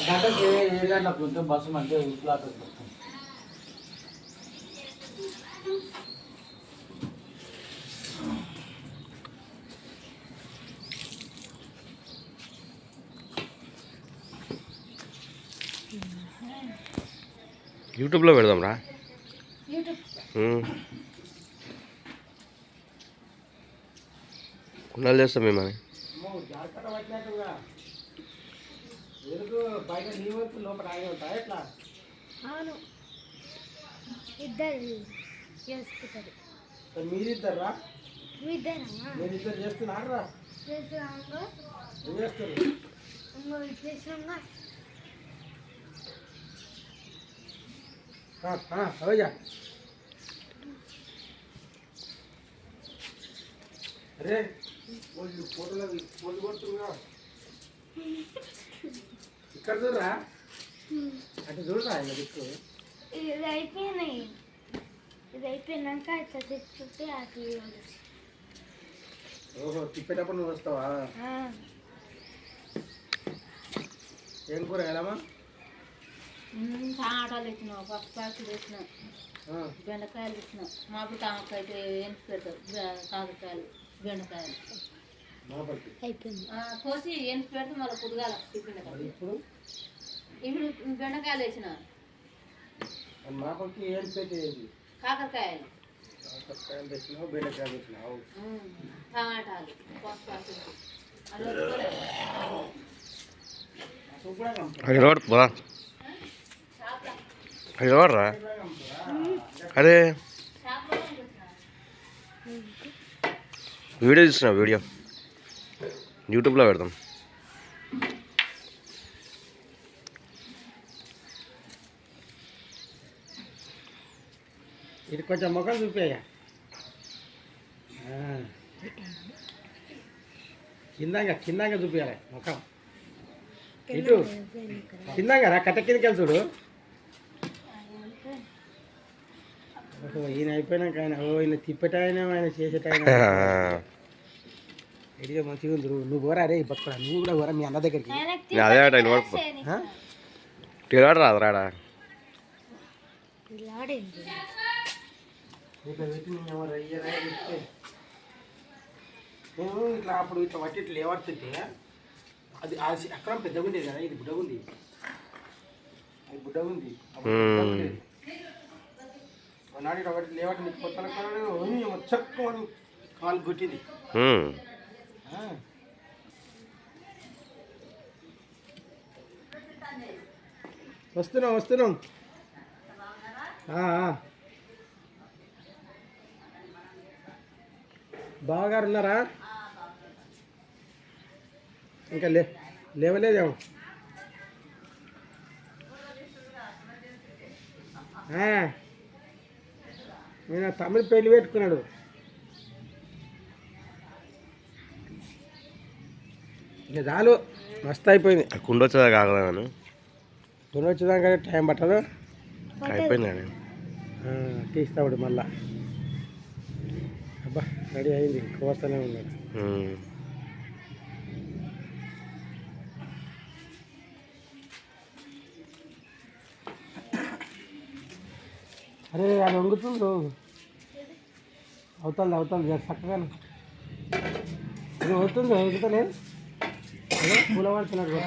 గంటకి 7 గంటలకు ఉంటే బస్సు అంటే ఇంట్లో యూట్యూబ్లో పెడదాం రా. కుండలు చేస్తాం మేమని. మీరిద్దరా మీరిద్దరు చేస్తున్నారా? అవయ్యా అరే ఫోటోలో ఫోటో కొడుతున్నా ఇక్కడ చూడరా అంటే చూడరా దిక్కు ఇది అయిపోయినాయి. ఇది అయిపోయినాక ఇట్లా తెచ్చుకుంటే అది ఓహో తిప్పేటప్పుడు నువ్వు వస్తావా? ఏం కూర వెళ్ళామా? టమాటాలు తెచ్చినావు, పప్పుకాయలు తెచ్చినావు, బెండకాయలు తెచ్చినావు. మామిడి కామకాయ ఎంపి పెడతావు, కాకరకాయలు, బెండకాయలు కోసి ఎంపి పెడితే మళ్ళీ పుడగాల టిఫిన్. ఇప్పుడు బెండకాయలు తెచ్చిన మాపకి ఏం పెట్టేది? కాకరకాయలు తెచ్చినావు, బెండకాయలు తెచ్చినావు, టమాటాలు, పప్పుకాయలు. రా అరే వీడియో తీస్తున్నా, వీడియో యూట్యూబ్లో పెడతాం. ఇది కొంచెం మొక్కలు చూపాయా కిందంగా చూపించాలి ముఖం. ఇటు కిందంగా రా, కట్ట కిందకి వెళ్ళి చూడు. ఈయన అయిపోయినాక ఆయన ఈయన తిప్పటాయన ఆయన చేసేటాయన ఇదిగా మంచిగా ఉంది. నువ్వు పోరా రే పక్కన, నువ్వు కూడా పోరా మీ అన్న దగ్గరికి. అదే రాదు రాడా నేను ఇట్లా అప్పుడు ఇట్లా పట్టి ఇట్లా లేవడుతుంటే అది అక్కడ పెద్దగా ఉండేది కదా, ఇది బుడ్డగా ఉంది, అది బుడ్డగా ఉంది. నాడు ఇట్లా పట్టి లేవట్టి కొత్త చక్కని కాలు కొట్టింది. వస్తున్నాం బావగారు ఉన్నారా? ఇంకా లేవలేదేమో. నేను తమిళ పెళ్లి పెట్టుకున్నాడు. ఇక చాలు, మస్తు అయిపోయింది. కుండ వచ్చేదా కాగలను, కుండ వచ్చేదాకా టైం పట్టదు. అయిపోయింది తీస్తాడు మళ్ళా. అబ్బా రెడీ అయింది, కోస్తూనే ఉన్నాడు. అరే అది వంగుతుందో అవుతుంది చక్కగా అవుతుందో ఎగుతలే. అదే పూల పడుతున్నాడు.